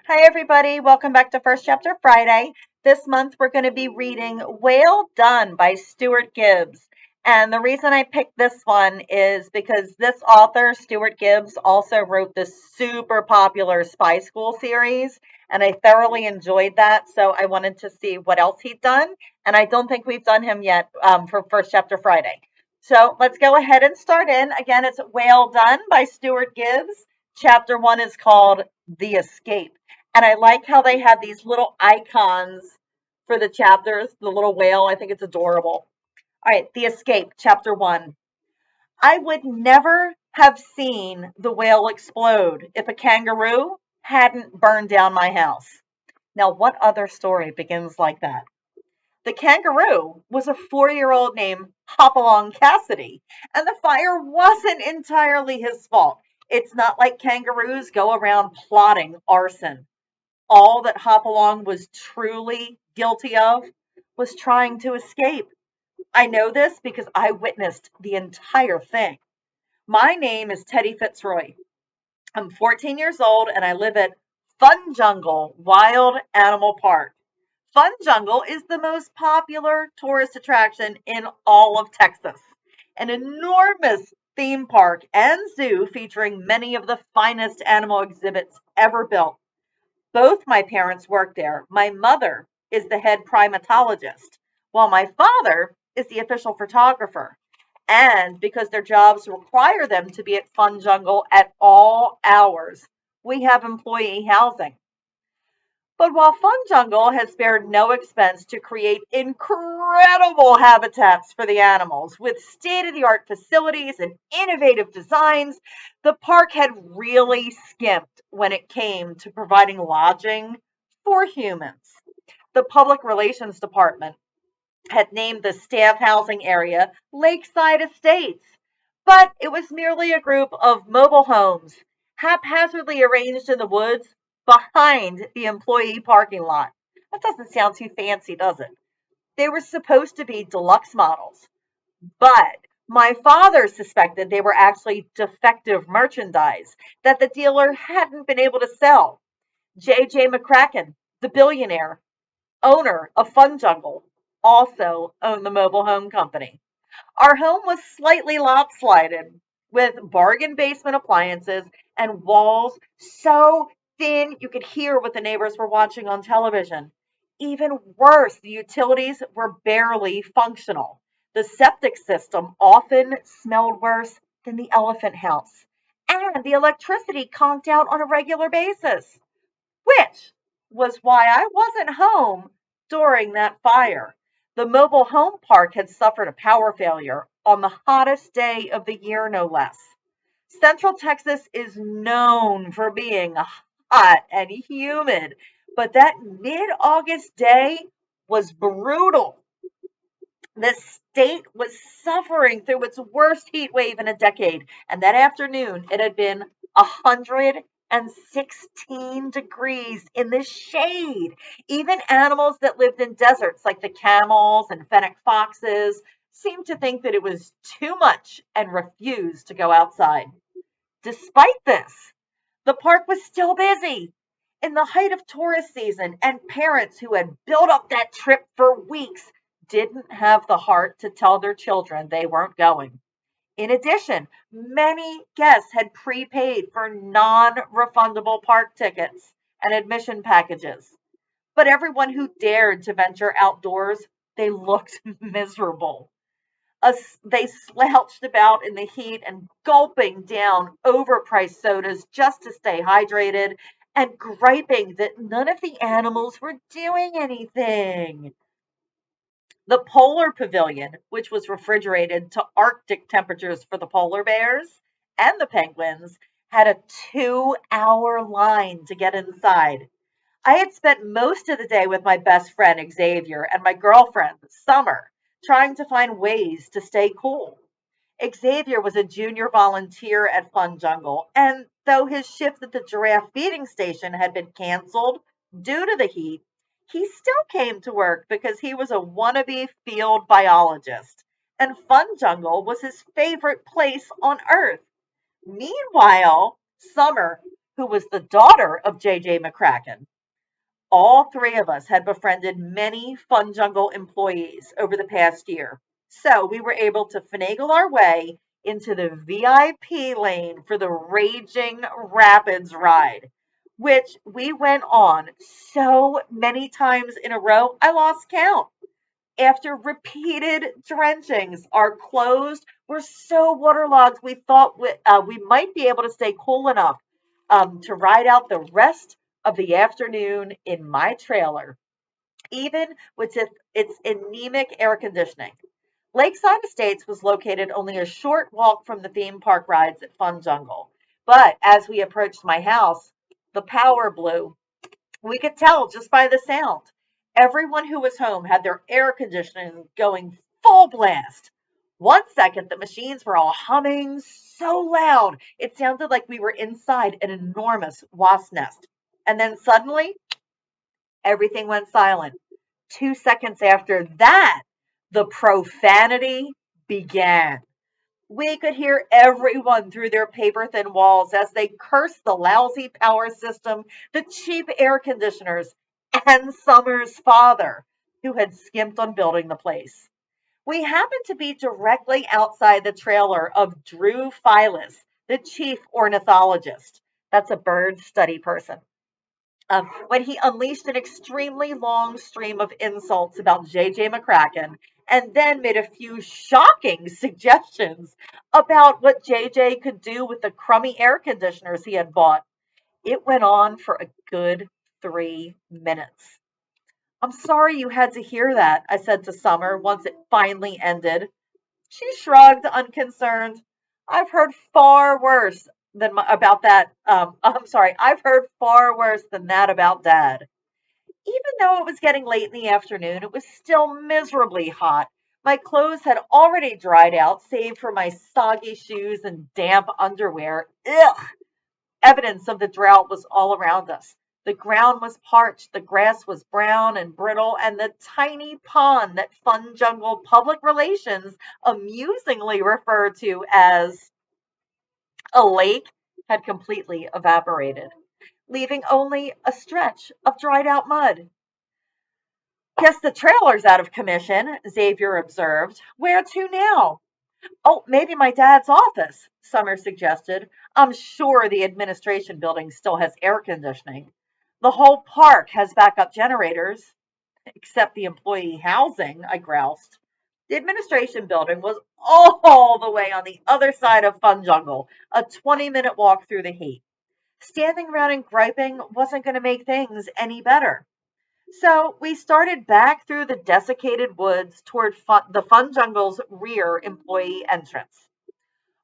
Hi, everybody. Welcome back to First Chapter Friday. This month, we're going to be reading Whale Done by Stuart Gibbs. And the reason I picked this one is because this author, Stuart Gibbs, also wrote this super popular spy school series. And I thoroughly enjoyed that. So I wanted to see what else he'd done. And I don't think we've done him yet for First Chapter Friday. So let's go ahead and start in. Again, it's Whale Done by Stuart Gibbs. Chapter 1 is called The Escape. And I like how they have these little icons for the chapters, the little whale. I think it's adorable. All right, The Escape, Chapter 1. I would never have seen the whale explode if a kangaroo hadn't burned down my house. Now, what other story begins like that? The kangaroo was a 4-year-old named Hopalong Cassidy, and the fire wasn't entirely his fault. It's not like kangaroos go around plotting arson. All that Hopalong was truly guilty of was trying to escape. I know this because I witnessed the entire thing. My name is Teddy Fitzroy. I'm 14 years old and I live at FunJungle Wild Animal Park. FunJungle is the most popular tourist attraction in all of Texas, an enormous theme park and zoo featuring many of the finest animal exhibits ever built. Both my parents work there. My mother is the head primatologist, while my father is the official photographer. And because their jobs require them to be at Fun Jungle at all hours, we have employee housing. But while Fun Jungle has spared no expense to create incredible habitats for the animals with state of the art facilities and innovative designs, the park had really skimped when it came to providing lodging for humans. The Public Relations Department had named the staff housing area Lakeside Estates, but it was merely a group of mobile homes haphazardly arranged in the woods behind the employee parking lot. That doesn't sound too fancy, does it? They were supposed to be deluxe models, but my father suspected they were actually defective merchandise that the dealer hadn't been able to sell. J.J. McCracken, the billionaire owner of Fun Jungle, also owned the mobile home company. Our home was slightly lopsided with bargain basement appliances and walls so thin you could hear what the neighbors were watching on television. Even worse, the utilities were barely functional. The septic system often smelled worse than the elephant house, and the electricity conked out on a regular basis, which was why I wasn't home during that fire. The mobile home park had suffered a power failure on the hottest day of the year, no less. Central Texas is known for being hot and humid, but that mid August day was brutal. The state was suffering through its worst heat wave in a decade, and that afternoon it had been 116 degrees in the shade. Even animals that lived in deserts, like the camels and fennec foxes, seemed to think that it was too much and refused to go outside. Despite this, the park was still busy. In the height of tourist season, and parents who had built up that trip for weeks didn't have the heart to tell their children they weren't going. In addition, many guests had prepaid for non refundable park tickets and admission packages. But everyone who dared to venture outdoors, they looked miserable. They slouched about in the heat and gulping down overpriced sodas just to stay hydrated and griping that none of the animals were doing anything. The Polar Pavilion, which was refrigerated to Arctic temperatures for the polar bears and the penguins, had a 2-hour line to get inside. I had spent most of the day with my best friend Xavier and my girlfriend Summer, trying to find ways to stay cool. Xavier was a junior volunteer at Fun Jungle, and though his shift at the giraffe feeding station had been canceled due to the heat, he still came to work because he was a wannabe field biologist, and Fun Jungle was his favorite place on Earth. Meanwhile, Summer, who was the daughter of J.J. McCracken. All three of us had befriended many FunJungle employees over the past year, so we were able to finagle our way into the VIP lane for the Raging Rapids ride, which we went on so many times in a row, I lost count. After repeated drenchings, our clothes were so waterlogged we thought we might be able to stay cool enough to ride out the rest of the afternoon in my trailer, even with its anemic air conditioning. Lakeside Estates was located only a short walk from the theme park rides at Fun Jungle. But as we approached my house, the power blew. We could tell just by the sound. Everyone who was home had their air conditioning going full blast. One second, the machines were all humming so loud, it sounded like we were inside an enormous wasp nest. And then suddenly, everything went silent. 2 seconds after that, the profanity began. We could hear everyone through their paper thin walls as they cursed the lousy power system, the cheap air conditioners, and Summer's father, who had skimped on building the place. We happened to be directly outside the trailer of Drew Phyllis, the chief ornithologist. That's a bird study person. When he unleashed an extremely long stream of insults about J.J. McCracken and then made a few shocking suggestions about what J.J. could do with the crummy air conditioners he had bought. It went on for a good 3 minutes. I'm sorry you had to hear that, I said to Summer once it finally ended. She shrugged, unconcerned. I've heard far worse about that. I'm sorry, I've heard far worse than that about Dad. Even though it was getting late in the afternoon, it was still miserably hot. My clothes had already dried out, save for my soggy shoes and damp underwear. Ugh! Evidence of the drought was all around us. The ground was parched, the grass was brown and brittle, and the tiny pond that Fun Jungle Public Relations amusingly referred to as a lake had completely evaporated, leaving only a stretch of dried out mud. Guess the trailer's out of commission, Xavier observed. Where to now? Oh, maybe my dad's office, Summer suggested. I'm sure the administration building still has air conditioning. The whole park has backup generators, except the employee housing, I groused. The administration building was all the way on the other side of Fun Jungle, a 20-minute walk through the heat. Standing around and griping wasn't going to make things any better. So we started back through the desiccated woods toward the Fun Jungle's rear employee entrance.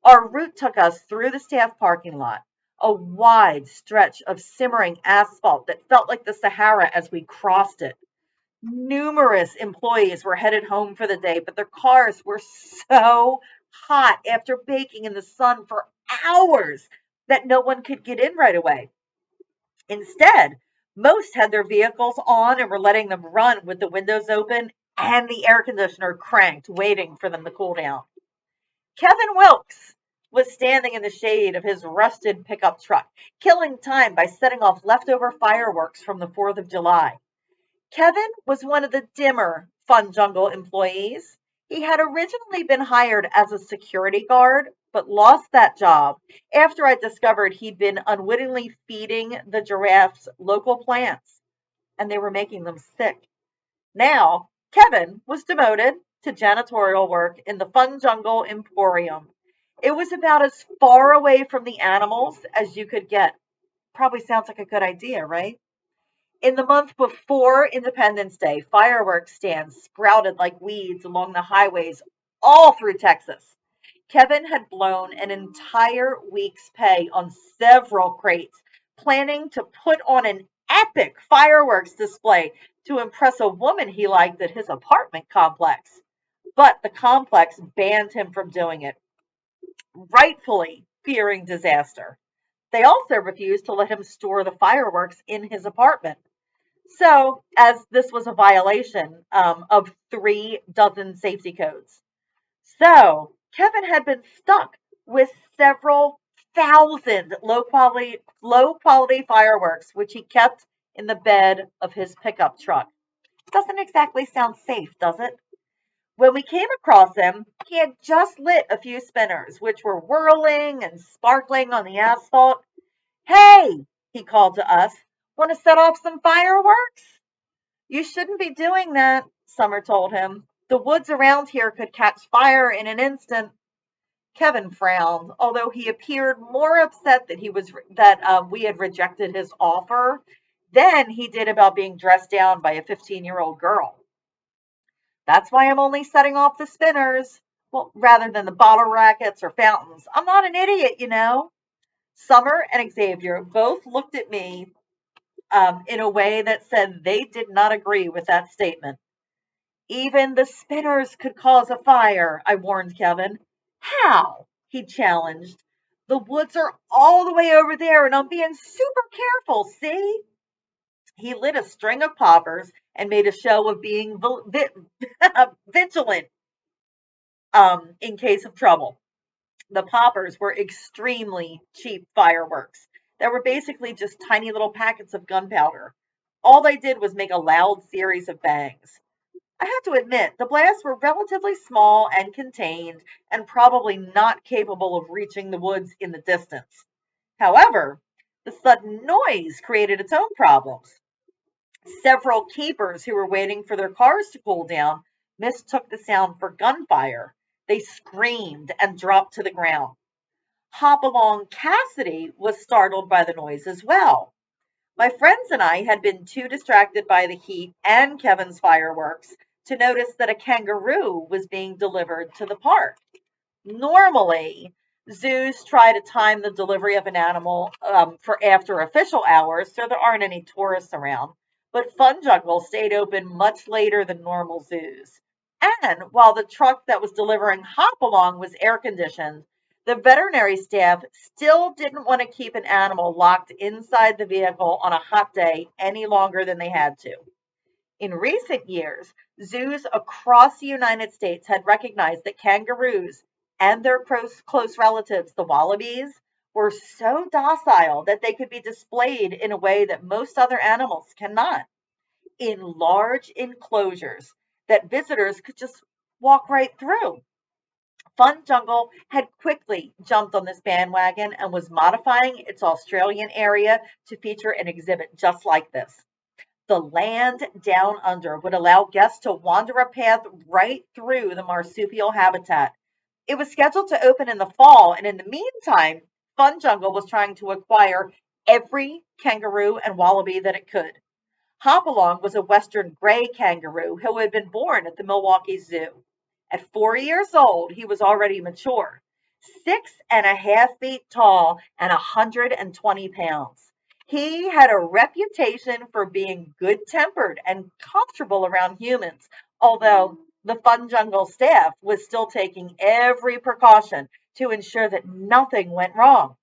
Our route took us through the staff parking lot, a wide stretch of simmering asphalt that felt like the Sahara as we crossed it. Numerous employees were headed home for the day, but their cars were so hot after baking in the sun for hours that no one could get in right away. Instead, most had their vehicles on and were letting them run with the windows open and the air conditioner cranked, waiting for them to cool down. Kevin Wilkes was standing in the shade of his rusted pickup truck, killing time by setting off leftover fireworks from the 4th of July. Kevin was one of the dimmer Fun Jungle employees. He had originally been hired as a security guard, but lost that job after I discovered he'd been unwittingly feeding the giraffes local plants, and they were making them sick. Now, Kevin was demoted to janitorial work in the Fun Jungle Emporium. It was about as far away from the animals as you could get. Probably sounds like a good idea, right? In the month before Independence Day, fireworks stands sprouted like weeds along the highways all through Texas. Kevin had blown an entire week's pay on several crates, planning to put on an epic fireworks display to impress a woman he liked at his apartment complex. But the complex banned him from doing it, rightfully fearing disaster. They also refused to let him store the fireworks in his apartment. So, as this was a violation of 3 dozen safety codes. So, Kevin had been stuck with several 1,000 low quality fireworks, which he kept in the bed of his pickup truck. Doesn't exactly sound safe, does it? When we came across him, he had just lit a few spinners, which were whirling and sparkling on the asphalt. Hey, he called to us, want to set off some fireworks? You shouldn't be doing that, Summer told him. The woods around here could catch fire in an instant. Kevin frowned, although he appeared more upset that we had rejected his offer than he did about being dressed down by a 15-year-old girl. That's why I'm only setting off the spinners, well, rather than the bottle rockets or fountains. I'm not an idiot, you know. Summer and Xavier both looked at me in a way that said they did not agree with that statement. Even the spinners could cause a fire, I warned Kevin. How? He challenged. The woods are all the way over there, and I'm being super careful, see? He lit a string of poppers and made a show of being vigilant in case of trouble. The poppers were extremely cheap fireworks that were basically just tiny little packets of gunpowder. All they did was make a loud series of bangs. I have to admit, the blasts were relatively small and contained, and probably not capable of reaching the woods in the distance. However, the sudden noise created its own problems. Several keepers who were waiting for their cars to cool down mistook the sound for gunfire. They screamed and dropped to the ground. Hopalong Cassidy was startled by the noise as well. My friends and I had been too distracted by the heat and Kevin's fireworks to notice that a kangaroo was being delivered to the park. Normally, zoos try to time the delivery of an animal for after official hours so there aren't any tourists around. But FunJungle stayed open much later than normal zoos. And while the truck that was delivering Hopalong was air conditioned, the veterinary staff still didn't want to keep an animal locked inside the vehicle on a hot day any longer than they had to. In recent years, zoos across the United States had recognized that kangaroos and their close relatives, the wallabies, were so docile that they could be displayed in a way that most other animals cannot, in large enclosures that visitors could just walk right through. FunJungle had quickly jumped on this bandwagon and was modifying its Australian area to feature an exhibit just like this. The land down under would allow guests to wander a path right through the marsupial habitat. It was scheduled to open in the fall, and in the meantime, FunJungle was trying to acquire every kangaroo and wallaby that it could. Hopalong was a western gray kangaroo who had been born at the Milwaukee Zoo. At 4 years old, he was already mature, 6.5 feet tall and 120 pounds. He had a reputation for being good tempered and comfortable around humans, although the FunJungle staff was still taking every precaution to ensure that nothing went wrong.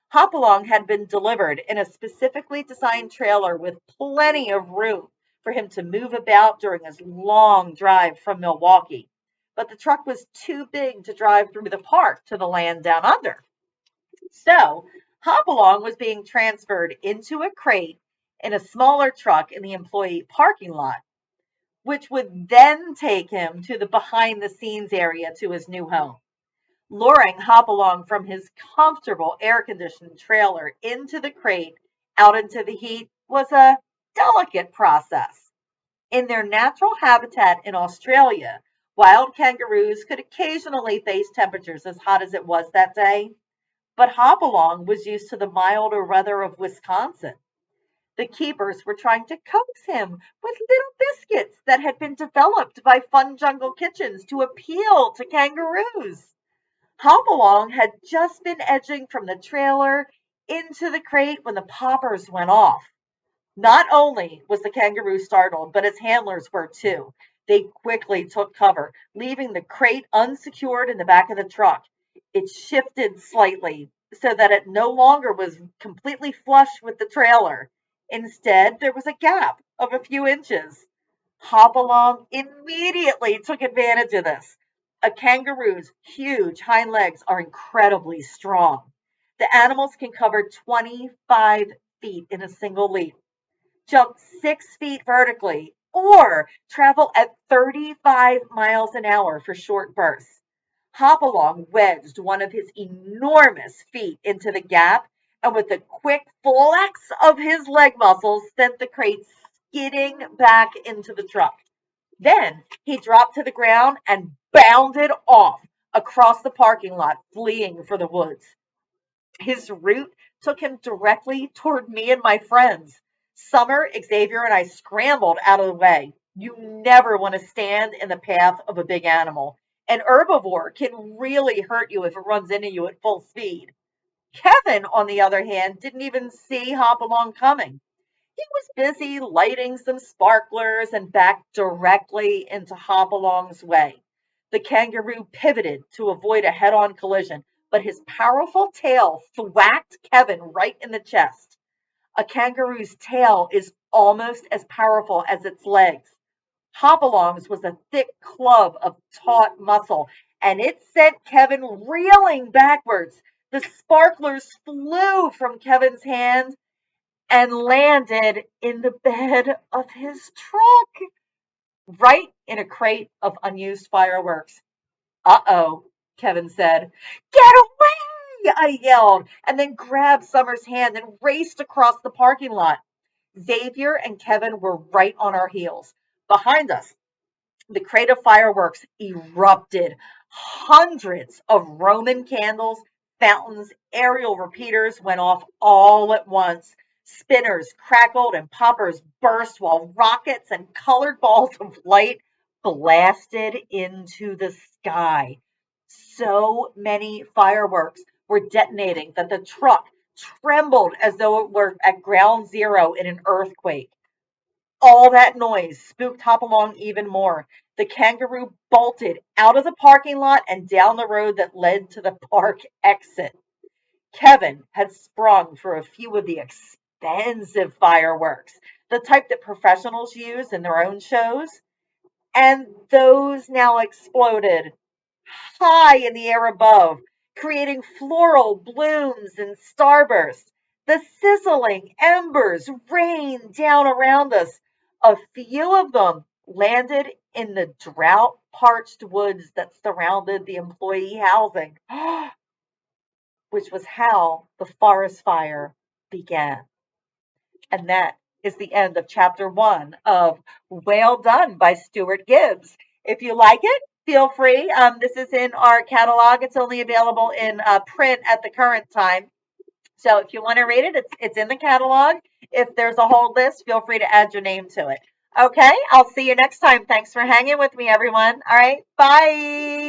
Hopalong had been delivered in a specifically designed trailer with plenty of room for him to move about during his long drive from Milwaukee. But the truck was too big to drive through the park to the land down under. So Hopalong was being transferred into a crate in a smaller truck in the employee parking lot, which would then take him to the behind the scenes area to his new home. Luring Hopalong from his comfortable air conditioned trailer into the crate out into the heat was a delicate process. In their natural habitat in Australia, wild kangaroos could occasionally face temperatures as hot as it was that day, but Hopalong was used to the milder weather of Wisconsin. The keepers were trying to coax him with little biscuits that had been developed by FunJungle kitchens to appeal to kangaroos. Hopalong had just been edging from the trailer into the crate when the poppers went off. Not only was the kangaroo startled, but its handlers were too. They quickly took cover, leaving the crate unsecured in the back of the truck. It shifted slightly so that it no longer was completely flush with the trailer. Instead, there was a gap of a few inches. Hopalong immediately took advantage of this. A kangaroo's huge hind legs are incredibly strong. The animals can cover 25 feet in a single leap, jump 6 feet vertically, or travel at 35 miles an hour for short bursts. Hopalong wedged one of his enormous feet into the gap and with a quick flex of his leg muscles sent the crate skidding back into the truck. Then he dropped to the ground and bounded off across the parking lot, fleeing for the woods. His route took him directly toward me and my friends. Summer, Xavier, and I scrambled out of the way. You never want to stand in the path of a big animal. An herbivore can really hurt you if it runs into you at full speed. Kevin, on the other hand, didn't even see Hopalong coming. He was busy lighting some sparklers and backed directly into Hopalong's way. The kangaroo pivoted to avoid a head-on collision, but his powerful tail thwacked Kevin right in the chest. A kangaroo's tail is almost as powerful as its legs. Hopalong's was a thick club of taut muscle, and it sent Kevin reeling backwards. The sparklers flew from Kevin's hands and landed in the bed of his truck, right in a crate of unused fireworks. Uh-oh, Kevin said. Get away, I yelled, and then grabbed Summer's hand and raced across the parking lot. Xavier and Kevin were right on our heels. Behind us, the crate of fireworks erupted. Hundreds of Roman candles, fountains, aerial repeaters went off all at once. Spinners crackled and poppers burst while rockets and colored balls of light blasted into the sky. So many fireworks were detonating that the truck trembled as though it were at ground zero in an earthquake. All that noise spooked Hopalong even more. The kangaroo bolted out of the parking lot and down the road that led to the park exit. Kevin had sprung for a few of the expensive fireworks, the type that professionals use in their own shows, and those now exploded high in the air above, creating floral blooms and starbursts. The sizzling embers rained down around us. A few of them landed in the drought parched woods that surrounded the employee housing, which was how the forest fire began. And that is the end of chapter 1 of Well Done by Stuart Gibbs. If you like it, feel free. This is in our catalog. It's only available in print at the current time. So if you want to read it, it's in the catalog. If there's a whole list, feel free to add your name to it. Okay, I'll see you next time. Thanks for hanging with me, everyone. All right, bye.